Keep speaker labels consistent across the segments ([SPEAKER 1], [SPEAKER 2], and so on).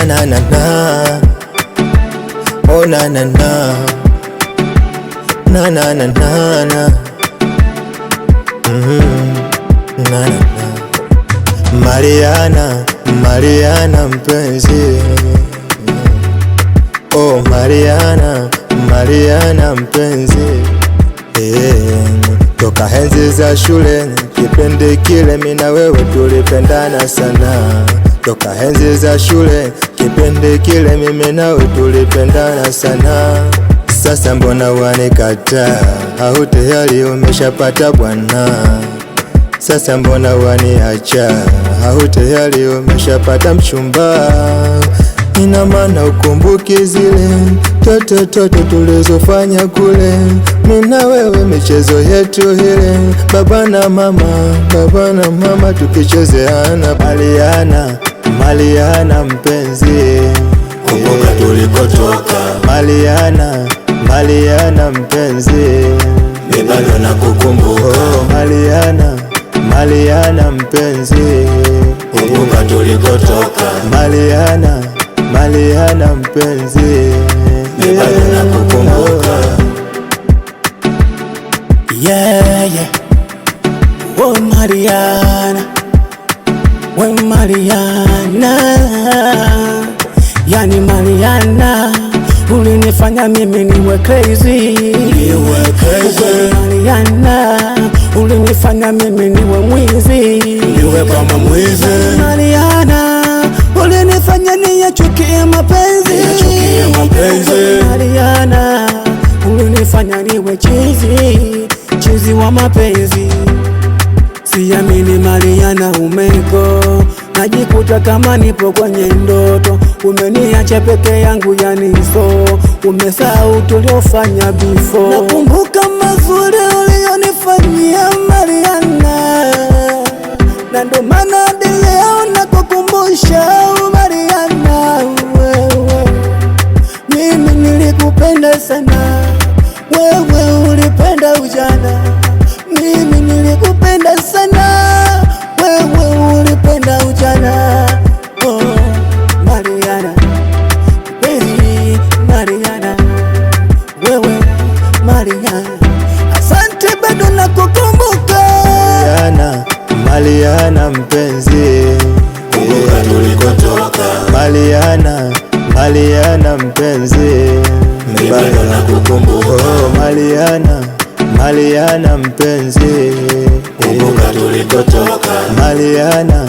[SPEAKER 1] na na na na, oh na na na, na na na na na, na na na. Mariana, Mariana mpenzi, oh Mariana, Mariana mpenzi, toka enzi za shule kipindi kile mimi na wewe tulipendana sana. Toka enzi za shule kipindi kile mimi na wewe tulipendana sana. Sasa mbona wanikataa? Au tayari umeshapata bwana? Sasa mbona waniacha? Au tayari umeshapata mchumba? Ina maana ukumbuki zile toto tulizofanya kule mimi na wewe, michezo yetu ile, baba na mama tukichezeana. Mariana, Mariana mpenzi,
[SPEAKER 2] kumbuka tulikotoka.
[SPEAKER 1] Mariana, Mariana mpenzi,
[SPEAKER 2] mimi bado nakukumbuka.
[SPEAKER 1] oh Mariana, Mariana mpenzi,
[SPEAKER 2] kumbuka tulikotoka.
[SPEAKER 1] Mariana, Mariana mpenzi,
[SPEAKER 2] mimi bado nakukumbuka.
[SPEAKER 3] Yeah, yeah. Oh Mariana, we Mariana, yani Mariana, ulinifanya mimi niwe crazy. We Mariana, ulinifanya mimi niwe mwizi.
[SPEAKER 2] Niwe kama mwizi.
[SPEAKER 3] Mariana, ulinifanya niyachukie mapenzi. We Mariana, ulinifanya niwe chizi wa mapenzi. Siamini Mariana umeko, najikuta kama nipo kwenye ndoto. Umeniacha peke yangu yaniso, umesahau tuliofanya before. Nakumbuka mazuri ulionifanyia Mariana, na ndo maana hadi leo nakukumbusha Mariana. Wewe mimi nilikupenda sana, wewe ulipenda ujana. Mimi nilikupenda sana, wewe ulipenda ujana. Oh Mariana, baby Mariana, wewe Mariana, asante bado nakukumbuka.
[SPEAKER 1] Mariana, Mariana mpenzi,
[SPEAKER 2] kumbuka tulikotoka.
[SPEAKER 1] Mariana, Mariana mpenzi,
[SPEAKER 2] mimi bado nakukumbuka.
[SPEAKER 1] oh Mariana, Mariana mpenzi,
[SPEAKER 2] kumbuka tulikotoka.
[SPEAKER 1] Mariana,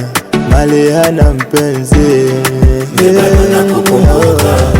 [SPEAKER 1] Mariana mpenzi,
[SPEAKER 2] mimi bado nakukumbuka.